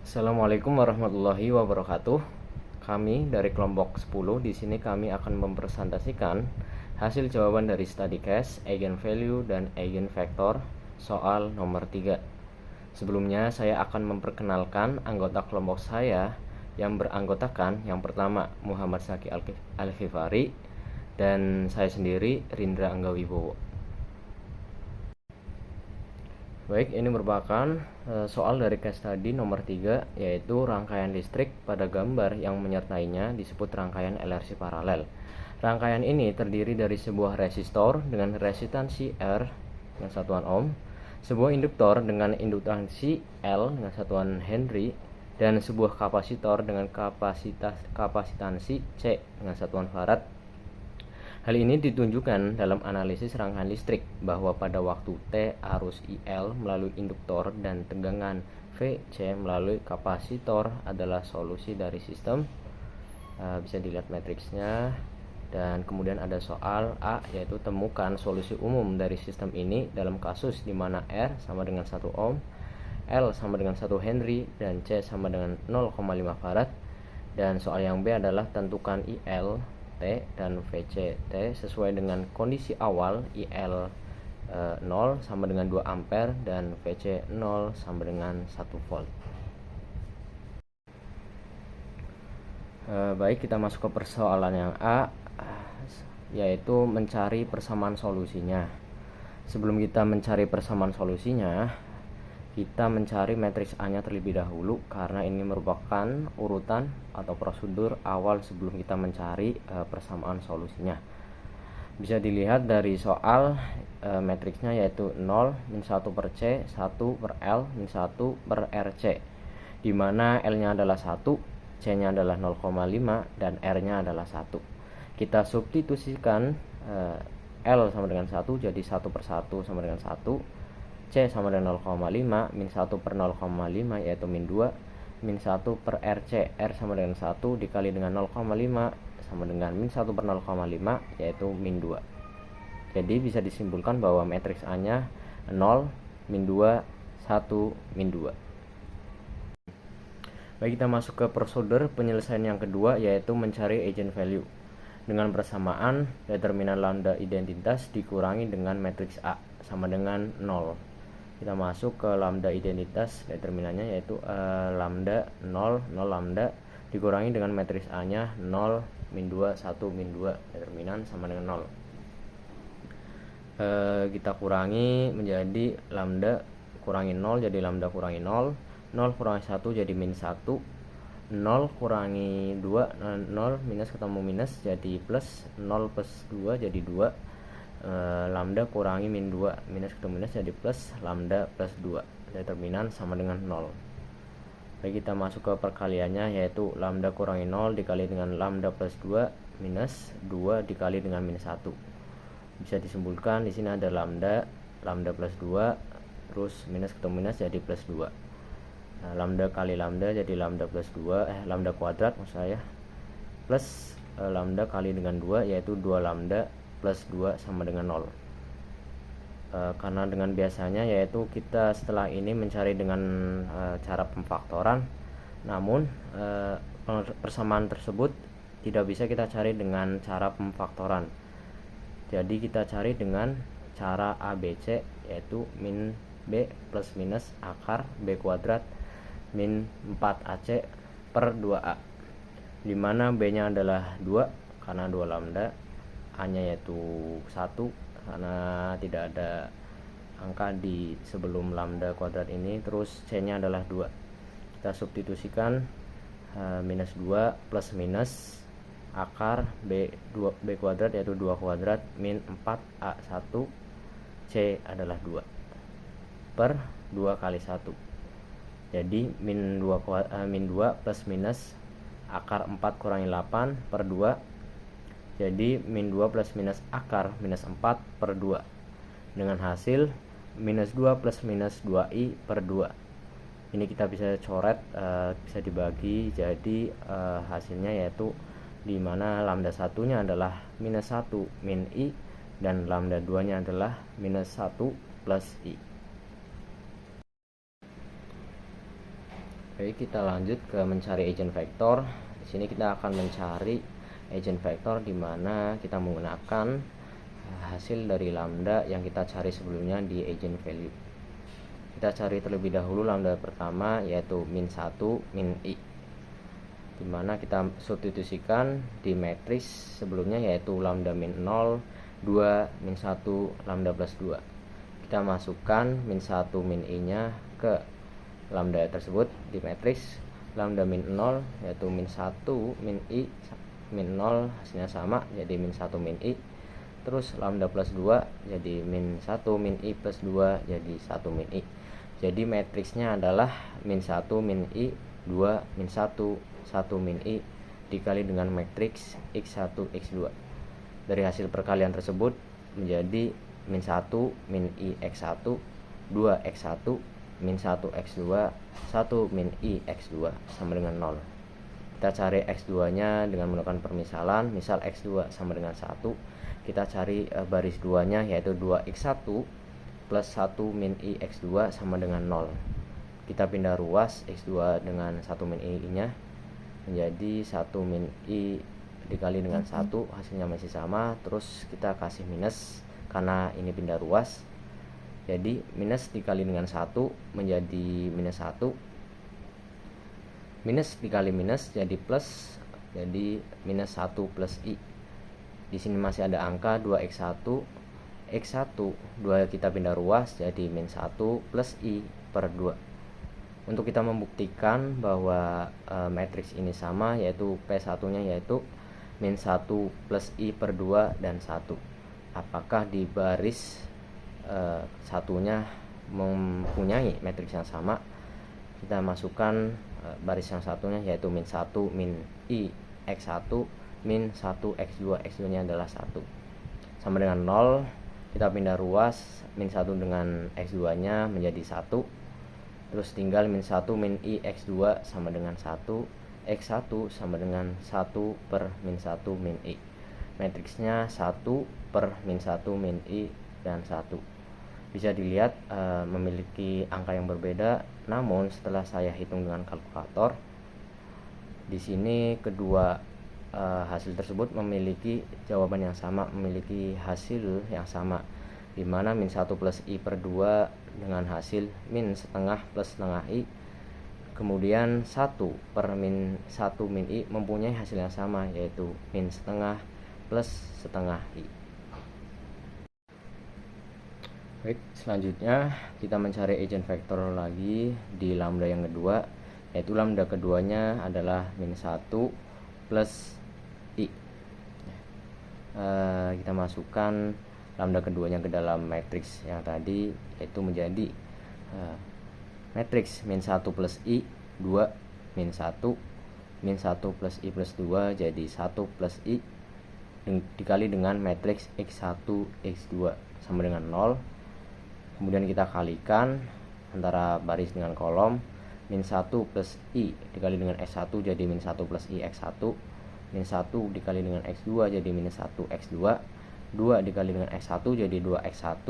Assalamualaikum warahmatullahi wabarakatuh. Kami dari kelompok 10 di sini kami akan mempresentasikan hasil jawaban dari study case, eigenvalue dan eigenvektor soal nomor 3. Sebelumnya saya akan memperkenalkan anggota kelompok saya yang beranggotakan yang pertama Muhammad Saki Al-Ghifari dan saya sendiri Rindra Anggawibowo. Baik, ini merupakan soal dari case study nomor 3, yaitu rangkaian listrik pada gambar yang menyertainya disebut rangkaian LRC paralel. Rangkaian ini terdiri dari sebuah resistor dengan resistansi R dengan satuan ohm, sebuah induktor dengan induktansi L dengan satuan Henry, dan sebuah kapasitor dengan kapasitansi C dengan satuan farad. Hal ini ditunjukkan dalam analisis rangkaian listrik bahwa pada waktu T arus IL melalui induktor dan tegangan VC melalui kapasitor adalah solusi dari sistem. Bisa dilihat matriksnya. Dan kemudian ada soal A, yaitu temukan solusi umum dari sistem ini dalam kasus di mana R sama dengan 1 ohm, L sama dengan 1 Henry, dan C sama dengan 0,5 farad. Dan soal yang B adalah tentukan IL T dan VC T sesuai dengan kondisi awal IL 0 sama dengan 2 ampere dan VC 0 sama dengan 1 volt. Baik, kita masuk ke persoalan yang A, yaitu mencari persamaan solusinya. Sebelum kita mencari persamaan solusinya, kita mencari matriks A-nya terlebih dahulu karena ini merupakan urutan atau prosedur awal sebelum kita mencari persamaan solusinya. Bisa dilihat dari soal matriksnya yaitu 0, min 1 per C, 1 per L, min 1 per RC, di mana L-nya adalah 1, C-nya adalah 0,5, dan R-nya adalah 1. Kita substitusikan L sama dengan 1, jadi 1 per 1 sama dengan 1. C sama dengan 0,5, min 1 per 0,5 yaitu min 2, min 1 per RC, R sama dengan 1 dikali dengan 0,5 sama dengan min 1 per 0,5 yaitu min 2. Jadi bisa disimpulkan bahwa matriks A nya 0, min 2, 1, min 2. Baik, kita masuk ke prosedur penyelesaian yang kedua, yaitu mencari eigenvalue. Dengan persamaan determinan lambda identitas dikurangi dengan matriks A sama dengan 0. Kita masuk ke lambda identitas, determinannya yaitu lambda 0, 0 lambda dikurangi dengan matriks A nya 0, min 2, 1, min 2, determinan sama dengan 0. Kita kurangi menjadi lambda kurangi 0 jadi lambda kurangi 0, 0 kurangi 1 jadi min 1, 0 kurangi 2, 0 minus ketemu minus jadi plus, 0 plus 2 jadi 2, lambda kurangi min 2 minus ketemu minus jadi plus, lambda plus 2, determinan sama dengan 0. Baik, kita masuk ke perkaliannya yaitu lambda kurangi 0 dikali dengan lambda plus 2 minus 2 dikali dengan minus 1. Bisa disimpulkan di sini ada lambda plus 2 terus minus ketemu minus jadi plus 2. Lambda kali lambda jadi lambda plus 2 lambda kuadrat maksud saya, plus lambda kali dengan 2 yaitu 2 lambda plus 2 sama dengan 0. Karena dengan biasanya yaitu kita setelah ini mencari dengan cara pemfaktoran, namun persamaan tersebut tidak bisa kita cari dengan cara pemfaktoran. Jadi kita cari dengan cara ABC, yaitu min B plus minus akar B kuadrat min 4AC per 2A, dimana B nya adalah 2 karena 2 lambda, A nya yaitu 1 karena tidak ada angka di sebelum lambda kuadrat ini, terus C nya adalah 2. Kita substitusikan minus 2 plus minus akar B kuadrat yaitu 2 kuadrat min 4A1, C adalah 2 per 2 kali 1, jadi min 2 plus minus akar 4 kurangi 8 per 2, jadi min 2 plus minus akar minus 4 per 2, dengan hasil minus 2 plus minus 2i per 2. Ini kita bisa coret, bisa dibagi, jadi hasilnya yaitu dimana lambda 1 nya adalah minus 1 min i dan lambda 2 nya adalah minus 1 plus i. Oke, kita lanjut ke mencari eigenvektor. Di sini kita akan mencari eigenvektor di mana kita menggunakan hasil dari lambda yang kita cari sebelumnya di eigenvalue. Kita cari terlebih dahulu lambda pertama, yaitu min 1 min i, dimana kita substitusikan di matriks sebelumnya, yaitu lambda min 0 2 min 1 lambda plus 2. Kita masukkan min 1 min i nya ke lambda tersebut di matriks. Lambda min 0 yaitu min 1 min i min 0 hasilnya sama, jadi min 1 min i. Terus lambda plus 2 jadi min 1 min i plus 2 jadi 1 min i. Jadi matriksnya adalah min 1 min i 2 min 1 1 min i dikali dengan matriks x1 x2. Dari hasil perkalian tersebut menjadi min 1 min i x1 2 x1 min 1 x2 1 min i x2 sama dengan 0. Kita cari x2 nya dengan menggunakan permisalan. Misal x2 sama dengan 1, kita cari baris 2 nya, yaitu 2x1 plus 1 min i x2 sama dengan 0. Kita pindah ruas x2 dengan 1 min i nya menjadi 1 min i dikali dengan 1, hasilnya masih sama. Terus kita kasih minus karena ini pindah ruas, jadi minus dikali dengan 1 menjadi minus 1, minus dikali minus jadi plus, jadi minus 1 plus i. Di sini masih ada angka 2x1 x1, 2 kita pindah ruas jadi min 1 plus i per 2. Untuk kita membuktikan bahwa matriks ini sama, yaitu P1 nya yaitu min 1 plus i per 2 dan 1. Apakah di baris satunya mempunyai matriks yang sama? Kita masukkan baris yang satunya, yaitu min 1 min i x1 min 1 x2, x2 nya adalah 1 sama dengan 0. Kita pindah ruas, min 1 dengan x2 nya menjadi 1. Terus tinggal min 1 min i x2 sama dengan 1, x1 sama dengan 1 per min 1 min i. Matriksnya 1 per min 1 min i dan 1. Bisa dilihat memiliki angka yang berbeda, namun setelah saya hitung dengan kalkulator, di sini kedua hasil tersebut memiliki jawaban yang sama, memiliki hasil yang sama, di mana min 1 plus i per 2 dengan hasil min setengah plus setengah i, kemudian 1 per min 1 min i mempunyai hasil yang sama, yaitu min setengah plus setengah i. Baik, selanjutnya kita mencari eigenvektor lagi di lambda yang kedua, yaitu lambda keduanya adalah min 1 plus i. Kita masukkan lambda keduanya ke dalam matriks yang tadi, yaitu menjadi matriks min 1 plus i 2 min 1 min 1 plus i plus 2 jadi 1 plus i dikali dengan matriks x1 x2 sama dengan 0. Kemudian kita kalikan antara baris dengan kolom. Min 1 plus i dikali dengan x1 jadi min 1 plus i x1, min 1 dikali dengan x2 jadi minus 1 x2, 2 dikali dengan x1 jadi 2x1,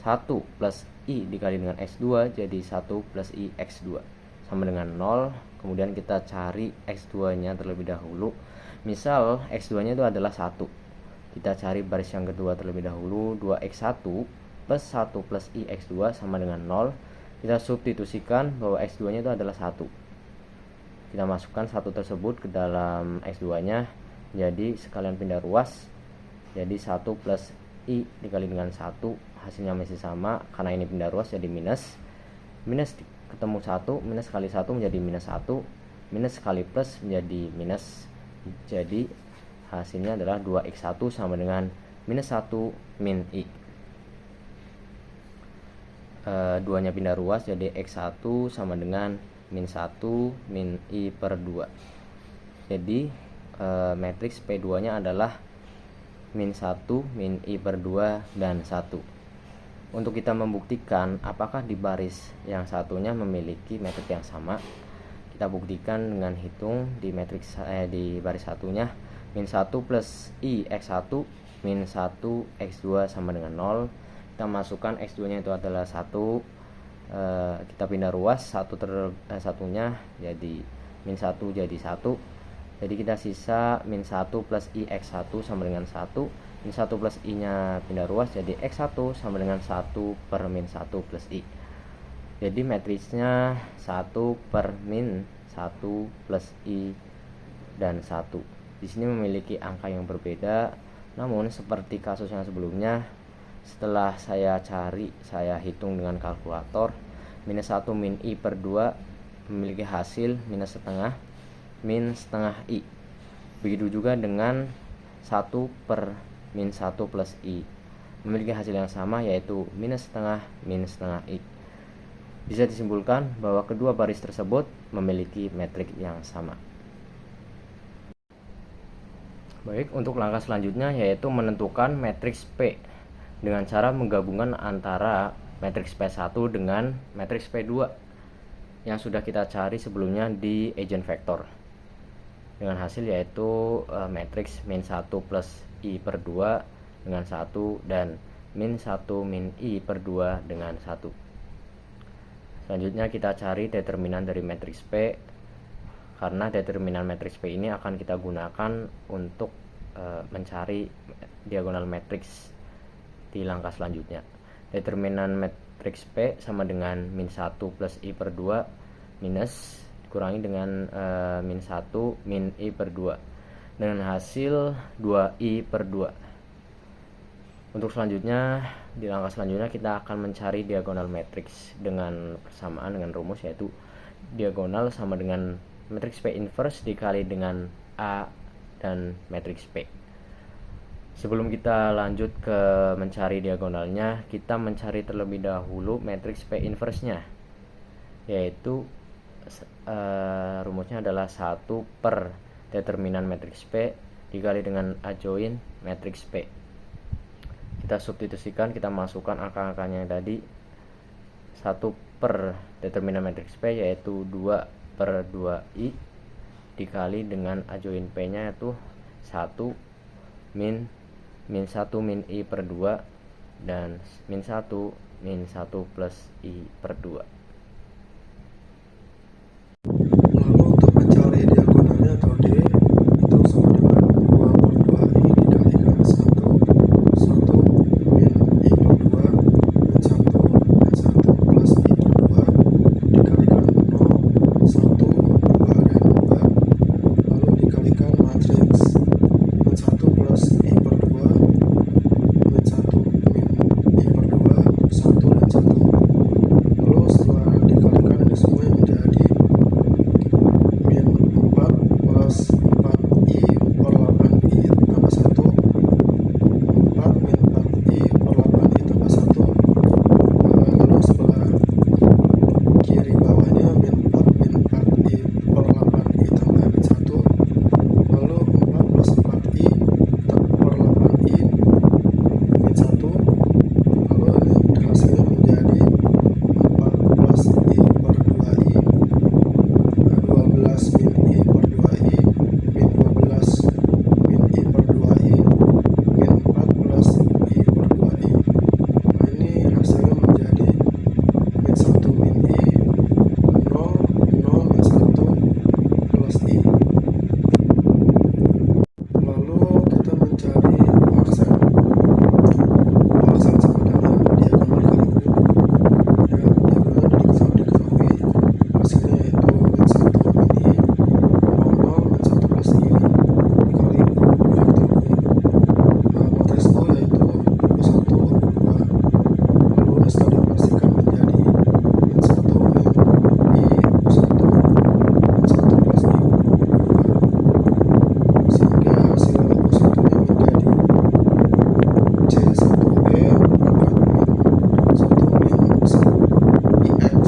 1 plus i dikali dengan x2 jadi 1 plus i x2 sama dengan 0. Kemudian kita cari x2 nya terlebih dahulu. Misal x2 nya itu adalah 1, kita cari baris yang kedua terlebih dahulu. 2x1 plus 1 plus i x2 sama dengan 0. Kita substitusikan bahwa x2 nya itu adalah 1. Kita masukkan 1 tersebut ke dalam x2 nya, jadi sekalian pindah ruas, jadi 1 plus i dikali dengan 1, hasilnya masih sama karena ini pindah ruas, jadi minus. Minus ketemu 1, minus kali 1 menjadi minus 1, minus kali plus menjadi minus, jadi hasilnya adalah 2x1 sama dengan minus 1 min i. 2 nya pindah ruas, jadi x1 sama dengan min 1 min i per 2. Jadi matriks P2 nya adalah min 1 min i per 2 dan 1. Untuk kita membuktikan apakah di baris yang satunya memiliki matriks yang sama, kita buktikan dengan hitung di matriks di baris satunya. Min 1 plus i x1 min 1 x2 sama dengan 0. Kita masukkan x2 nya itu adalah 1, kita pindah ruas, satunya jadi min 1 jadi 1. Jadi kita sisa min 1 plus I X1 sama dengan 1. Min 1 plus I nya pindah ruas jadi X1 sama dengan 1 per min 1 plus I. Jadi matriksnya 1 per min 1 plus I dan 1. Di sini memiliki angka yang berbeda, namun seperti kasus yang sebelumnya, setelah saya hitung dengan kalkulator, minus 1 min I per 2 memiliki hasil minus setengah min setengah I. Begitu juga dengan 1 per min 1 plus I memiliki hasil yang sama, yaitu minus setengah min setengah I. Bisa disimpulkan bahwa kedua baris tersebut memiliki metrik yang sama. Baik, untuk langkah selanjutnya yaitu menentukan matriks P dengan cara menggabungkan antara matriks P1 dengan matriks P2 yang sudah kita cari sebelumnya di eigenvector, dengan hasil yaitu matriks min 1 plus I per 2 dengan 1 dan min 1 min I per 2 dengan 1. Selanjutnya kita cari determinan dari matriks P, karena determinan matriks P ini akan kita gunakan untuk mencari diagonal matriks di langkah selanjutnya. Determinan matriks P sama dengan min 1 plus I per 2 minus dikurangi dengan min 1 min I per 2 dengan hasil 2I per 2. Untuk selanjutnya, di langkah selanjutnya kita akan mencari diagonal matriks dengan persamaan dengan rumus, yaitu diagonal sama dengan matriks P inverse dikali dengan A dan matriks P. Sebelum kita lanjut ke mencari diagonalnya, kita mencari terlebih dahulu matriks P inverse-nya, yaitu rumusnya adalah 1 per determinan matriks P dikali dengan adjoint matriks P. Kita substitusikan, kita masukkan angka-angkanya tadi. 1 per determinan matriks P yaitu 2 per 2I dikali dengan adjoint P nya yaitu 1 min 1 min I per 2 dan min 1 min 1 plus I per 2. Lalu untuk mencari diagonalnya atau D itu sama dengan 2 per 2I dikalikan 1 min I per 2 min 1 plus I per 2 dikalikan 0 1 2 dan 2, lalu dikalikan matriks min 1 plus I per 2 min 1 min I per 2 1 dan 1. Lalu setelah dikalikan ini semua menjadi min 4 plus 4I per 8I tambah 1, 4 min 4I per 8I tambah 1. Lalu sebelah kiri bawahnya min 4 min 4I per 8I tambah min 1, lalu 4 plus 4I per 8I min 1, lalu ini hasilnya menjadi 4 plus I per 2I 12 min I per 2I min 12 min I per 2I min 4 plus I per 2I. Nah, ini hasilnya menjadi min 1 min I 0 0 min 1 plus I. Lalu kita mencari aksen sama dengan diagonal dikali U. Ya, diagonalnya diketahui, hasilnya yaitu min 1 min I 0 min 1 plus I dikali U faktor U. Matriks U yaitu U1 U2, lalu ini setelah dioperasikan menjadi min 1 min I U1 min 1 plus I U2, sehingga hasil U1 nya menjadi C1E pangkat min 1 min IX,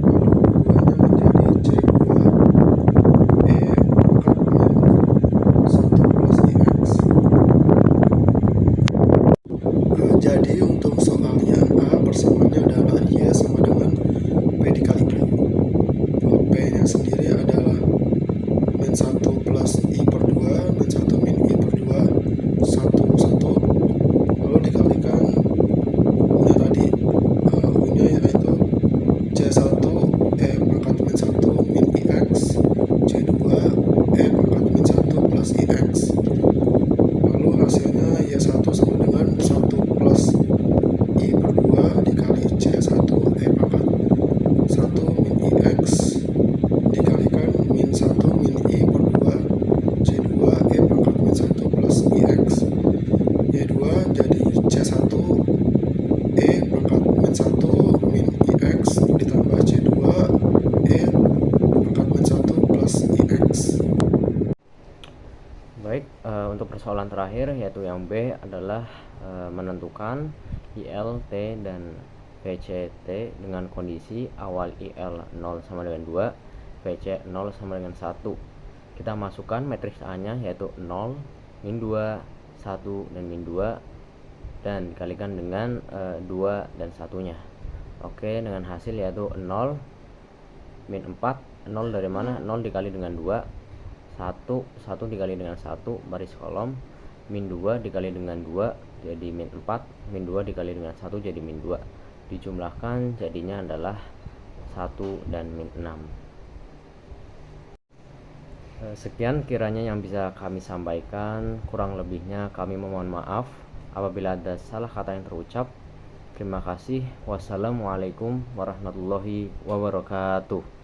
lalu U2 nya menjadi C2E pangkat min 1 plus IX. Jadi untuk soalnya A persamaannya adalah Y sama dengan P dikali Q. P nya sendiri adalah min 1 plus I per 2 min 1 min I per 2 1 lalu dikalikan U nya tadi, U nya yaitu persoalan terakhir yaitu yang B adalah menentukan IL, T, dan VCT dengan kondisi awal IL 0 sama dengan 2, VC 0 sama dengan 1. Kita masukkan matriks A-nya yaitu 0, min 2, 1, dan min 2, dan dikalikan dengan 2 dan 1-nya. Oke, dengan hasil yaitu 0, min 4, 0 dari mana? 0 dikali dengan 2, 1 dikali dengan 1 baris kolom, min 2 dikali dengan 2 jadi min 4, min 2 dikali dengan 1 jadi min 2. Dijumlahkan jadinya adalah 1 dan min 6. Sekian kiranya yang bisa kami sampaikan, kurang lebihnya kami memohon maaf apabila ada salah kata yang terucap. Terima kasih. Wassalamualaikum warahmatullahi wabarakatuh.